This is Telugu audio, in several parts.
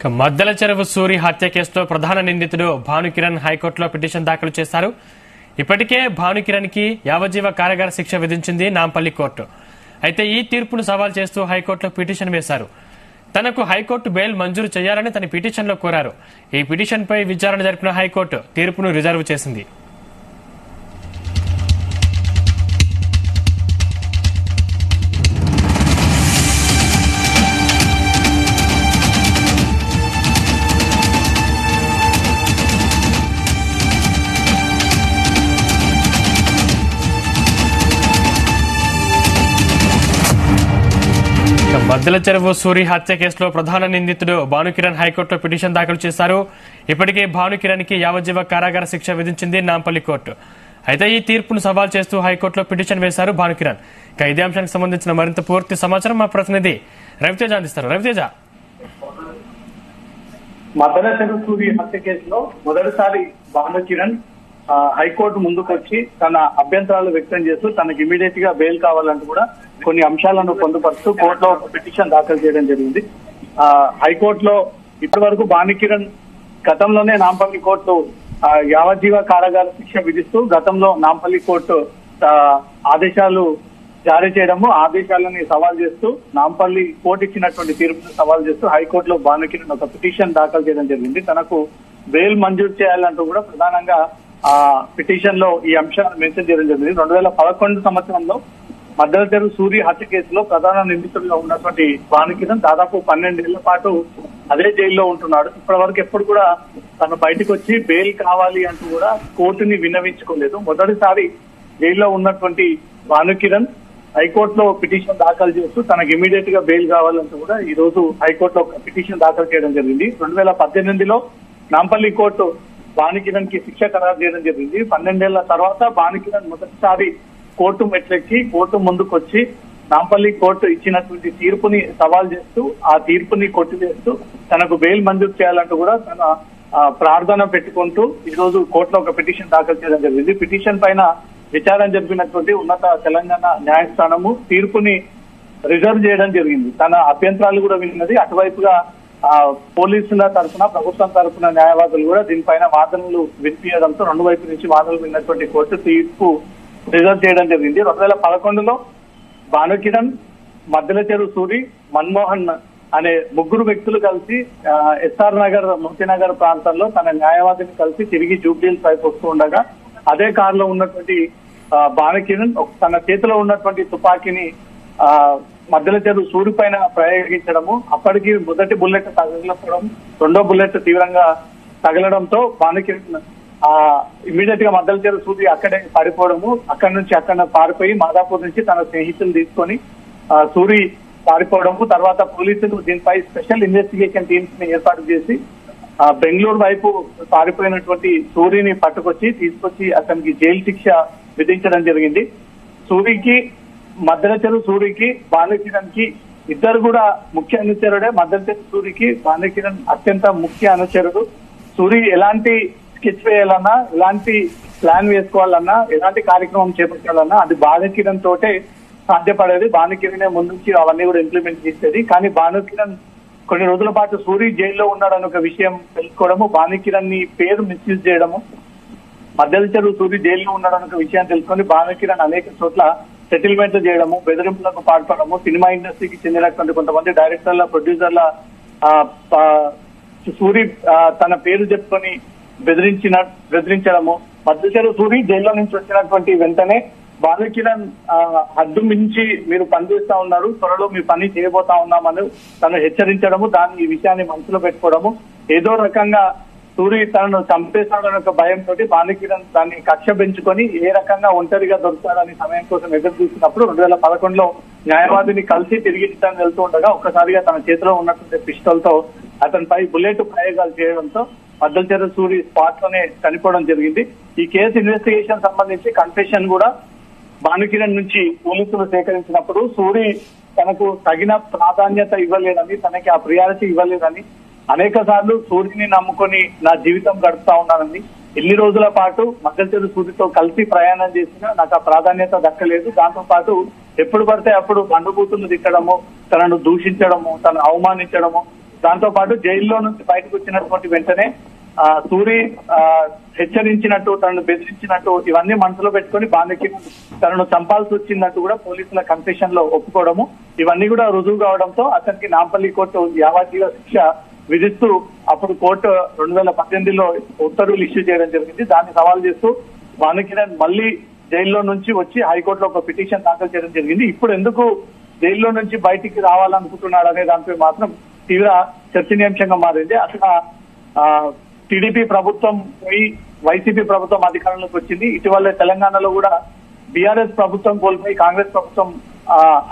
మద్దల చెరువు సూరి హత్య కేసులో ప్రధాన నిందితుడు భానుకిరణ్ హైకోర్టులో పిటిషన్ దాఖలు చేశారు. ఇప్పటికే భానుకిరణ్ కి యావజ్జీవ కారాగార శిక్ష విధించింది నాంపల్లి కోర్టు. అయితే ఈ తీర్పును సవాల్ చేస్తూ హైకోర్టులో పిటిషన్ వేశారు. తనకు హైకోర్టు బెయిల్ మంజూరు చేయాలని తన పిటిషన్లో కోరారు. ఈ పిటిషన్పై విచారణ జరిపిన హైకోర్టు తీర్పును రిజర్వ్ చేసింది. మద్దల చెరువు సూరి హత్య కేసులో ప్రధాన నిందితుడు భానుకిరణ్ హైకోర్టులో పిటిషన్ దాఖలు చేశారు. ఇప్పటికే భానుకిరణ్ కి యావజ్జీవ కారాగార శిక్ష విధించింది నాంపల్లి కోర్టు. అయితే ఈ తీర్పును సవాల్ చేస్తూ హైకోర్టులో పిటిషన్ వేశారు భానుకిరణ్. ఇదే అంశానికి సంబంధించిన మరింత పూర్తి సమాచారం మా ప్రతినిధి రవితేజ అందిస్తారు. రవితేజ, మద్దల చెరువు సూరి హత్య కేసులో మొదటిసారి భానుకిరణ్ హైకోర్టు ముందుకు వచ్చి తన అభ్యంతరాలు వ్యక్తం చేస్తూ తనకు ఇమీడియట్ గా బెయిల్ కావాలంటూ కూడా కొన్ని అంశాలను పొందుపరుస్తూ కోర్టులో పిటిషన్ దాఖలు చేయడం జరిగింది. హైకోర్టులో ఇప్పటి వరకు భానుకిరణ్ గతంలోనే నాంపల్లి కోర్టు యావజ్జీవ కారాగార శిక్ష విధిస్తూ గతంలో నాంపల్లి కోర్టు ఆదేశాలు జారీ చేయడము, ఆదేశాలని సవాల్ చేస్తూ నాంపల్లి కోర్టు ఇచ్చినటువంటి తీర్పును సవాల్ చేస్తూ హైకోర్టులో భానుకిరణ్ ఒక పిటిషన్ దాఖలు చేయడం జరిగింది. తనకు బెయిల్ మంజూరు చేయాలంటూ కూడా ప్రధానంగా ఆ పిటిషన్ లో ఈ అంశాన్ని మెన్షన్ చేయడం జరిగింది. 2011 సంవత్సరంలో మద్దల చెరువు సూరి హత్య కేసులో ప్రధాన నిందితుడిగా ఉన్నటువంటి భానుకిరణ్ దాదాపు 12 ఏళ్ల పాటు అదే జైల్లో ఉంటున్నాడు. ఇప్పటి వరకు ఎప్పుడు కూడా తను బయటకు వచ్చి బెయిల్ కావాలి అంటూ కూడా కోర్టుని విన్నవించుకోలేదు. మొదటిసారి జైల్లో ఉన్నటువంటి భానుకిరణ్ హైకోర్టులో పిటిషన్ దాఖలు చేస్తూ తనకు ఇమీడియట్ గా బెయిల్ కావాలంటూ కూడా ఈ రోజు హైకోర్టులో ఒక పిటిషన్ దాఖలు చేయడం జరిగింది. 2018లో నాంపల్లి కోర్టు భానుకిరణ్ కి శిక్ష ఖరారు చేయడం జరిగింది. 12 ఏళ్ల తర్వాత భానుకిరణ్ మొదటిసారి కోర్టు మెట్లెక్కి కోర్టు ముందుకు వచ్చి నాంపల్లి కోర్టు ఇచ్చినటువంటి తీర్పుని సవాల్ చేస్తూ ఆ తీర్పుని కొట్టివేస్తూ తనకు బెయిల్ మంజూరు చేయాలంటూ కూడా తన ప్రార్థన పెట్టుకుంటూ ఈ రోజు కోర్టులో ఒక పిటిషన్ దాఖలు చేయడం జరిగింది. పిటిషన్ పైన విచారణ జరిపినటువంటి ఉన్నత తెలంగాణ న్యాయస్థానము తీర్పుని రిజర్వ్ చేయడం జరిగింది. తన అభ్యంతరాలు కూడా విన్నది. అటువైపుగా పోలీసుల తరఫున ప్రభుత్వం తరఫున న్యాయవాదులు కూడా దీనిపైన వాదనలు వినిపించడంతో రెండు వైపు నుంచి వాదనలు విన్నటువంటి కోర్టు తీర్పు రిజర్వ్ చేయడం జరిగింది. 2011లో భానుకిరణ్, మద్దల చెరువు సూరి, మన్మోహన్ అనే ముగ్గురు వ్యక్తులు కలిసి ఎస్ఆర్ నగర్, మోతీనగర్ ప్రాంతంలో తన న్యాయవాదిని కలిసి తిరిగి జూబ్లీహిల్స్ వైపు వస్తూ ఉండగా అదే కారులో ఉన్నటువంటి భానుకిరణ్ తన చేతిలో ఉన్నటువంటి తుపాకీని మద్దల చెరువు సూరి పైన ప్రయోగించడము, అప్పటికి మొదటి బుల్లెట్ తగలడం, రెండో బుల్లెట్ తీవ్రంగా తగలడంతో భానుకిరణ్ ఇమీడియట్ గా మద్దల చెరువు సూరి అక్కడే పారిపోవడము, అక్కడ పారిపోయి మాదాపూర్ నుంచి తన స్నేహితులు తీసుకొని సూరి పారిపోవడము, తర్వాత పోలీసులు దీనిపై స్పెషల్ ఇన్వెస్టిగేషన్ టీమ్స్ ని ఏర్పాటు చేసి బెంగళూరు వైపు పారిపోయినటువంటి సూరిని తీసుకొచ్చి అతనికి జైలు శిక్ష విధించడం జరిగింది. సూరికి, మద్దల చెరువు సూరికి, భానుకిరణ్ కి ఇద్దరు కూడా ముఖ్య అనుచరుడే. మద్దల చెరువు సూరికి భానుకిరణ్ అత్యంత ముఖ్య అనుచరుడు. సూరి ఎలాంటి స్కెచ్ వేయాలన్నా, ఎలాంటి ప్లాన్ వేసుకోవాలన్నా, ఎలాంటి కార్యక్రమం చేపట్టాలన్నా అది భానుకిరణ్ తోటే సాధ్యపడేది. భానుకిరణ్ ముందుంచి అవన్నీ కూడా ఇంప్లిమెంట్ చేసేది. కానీ భానుకిరణ్ కొన్ని రోజుల పాటు సూరి జైల్లో ఉన్నాడని ఒక విషయం తెలుసుకోవడము, భానుకిరణ్ ని పేరు మిస్యూజ్ చేయడము, మద్దల చెరువు సూరి జైల్లో ఉన్నాడని ఒక విషయం తెలుసుకొని భానుకిరణ్ అనేక చోట్ల సెటిల్మెంట్ చేయడము, బెదిరింపులకు పాల్పడము, సినిమా ఇండస్ట్రీకి చెందినటువంటి కొంతమంది డైరెక్టర్ల, ప్రొడ్యూసర్ల సూరి తన పేరు చెప్పుకొని బెదిరించడము, మద్దల చెరువు సూరి జైల్లో నుంచి వచ్చినటువంటి వెంటనే భానుకిరణ్ హద్దు మించి మీరు పనిచేస్తా ఉన్నారు, త్వరలో మీ పని చేయబోతా ఉన్నామని తను హెచ్చరించడము, ఈ విషయాన్ని మనసులో పెట్టుకోవడము, ఏదో రకంగా సూరి తనను చంపేస్తాడని ఒక భయంతో భానుకిరణ్ దాన్ని కక్ష పెంచుకొని ఏ రకంగా ఒంటరిగా దొరుకుతాడని సమయం కోసం ఎదురు చూసినప్పుడు 2011లో న్యాయవాదిని కలిసి తిరిగి రిటర్న్ వెళ్తూ ఉండగా ఒక్కసారిగా తన చేతిలో ఉన్నటువంటి పిస్టల్ తో అతనిపై బుల్లెట్ ప్రయోగాలు చేయడంతో మద్దల చెరువు సూరి స్పాట్ లోనే చనిపోవడం జరిగింది. ఈ కేసు ఇన్వెస్టిగేషన్ సంబంధించి కన్ఫెషన్ కూడా భానుకిరణ్ నుంచి పోలీసులు సేకరించినప్పుడు సూరి తనకు తగిన ప్రాధాన్యత ఇవ్వలేదని, తనకి ఆ ప్రియారిటీ ఇవ్వలేదని, అనేక సార్లు సూరిని నమ్ముకొని నా జీవితం గడుపుతా ఉన్నానని, ఎన్ని రోజుల పాటు మద్దల చెరువు సూరితో కలిసి ప్రయాణం చేసినా నాకు ఆ ప్రాధాన్యత దక్కలేదు. దాంతో పాటు ఎప్పుడు పడితే అప్పుడు బండుబూతులు తిట్టడము, తనను దూషించడము, తను అవమానించడము, దాంతో పాటు జైల్లో నుంచి బయటకు వచ్చినటువంటి వెంటనే సూరి హెచ్చరించినట్టు, తనను బెదిరించినట్టు ఇవన్నీ మనసులో పెట్టుకుని భానుకిరణ్ తనను చంపాల్సి వచ్చిందంటూ కూడా పోలీసుల కన్ఫెషన్ లో ఒప్పుకోవడము, ఇవన్నీ కూడా రుజువు కావడంతో అతనికి నాంపల్లి కోర్టు యావజ్జీవ శిక్ష విధిస్తూ అప్పుడు కోర్టు 2018లో ఉత్తర్వులు ఇష్యూ చేయడం జరిగింది. దాన్ని సవాల్ చేస్తూ భానుకిరణ్ మళ్ళీ జైల్లో నుంచి వచ్చి హైకోర్టులో ఒక పిటిషన్ దాఖలు చేయడం జరిగింది. ఇప్పుడు ఎందుకు జైల్లో నుంచి బయటికి రావాలనుకుంటున్నాడు అనే దానిపై మాత్రం తీవ్ర చర్చనీయాంశంగా మారింది. అసలు టీడీపీ ప్రభుత్వం పోయి వైసీపీ ప్రభుత్వం అధికారంలోకి వచ్చింది. ఇటీవల తెలంగాణలో కూడా బీఆర్ఎస్ ప్రభుత్వం కోల్పోయి కాంగ్రెస్ ప్రభుత్వం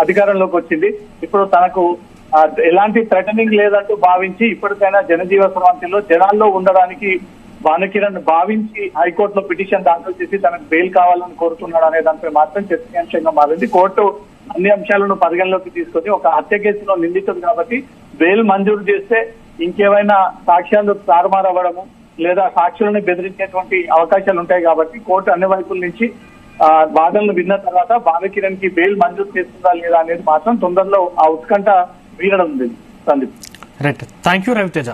అధికారంలోకి వచ్చింది. ఇప్పుడు తనకు ఎలాంటి థ్రెటనింగ్ లేదంటూ భావించి ఇప్పటికైనా జనజీవ స్రవంతిలో జనాల్లో ఉండడానికి భానుకిరణ్ భావించి హైకోర్టులో పిటిషన్ దాఖలు చేసి తనకు బెయిల్ కావాలని కోరుతున్నాడు అనే దానిపై మాత్రం చర్చనీయాంశంగా మారింది. కోర్టు అన్ని అంశాలను పరిగణలోకి తీసుకొని ఒక హత్య కేసులో నిందితుడు కాబట్టి బెయిల్ మంజూరు చేస్తే ఇంకేమైనా సాక్ష్యాలు తారుమారవ్వడము లేదా సాక్షులను బెదిరించేటువంటి అవకాశాలు ఉంటాయి కాబట్టి కోర్టు అన్ని వైపుల నుంచి వాదనలు విన్న తర్వాత భానుకిరణ్ కి బెయిల్ మంజూరు చేస్తుందా లేదా అనేది మాత్రం తొందరలో ఆ ఉత్కంఠ వీరడం ఉంది. Sandeep. Right, thank you Raviteja.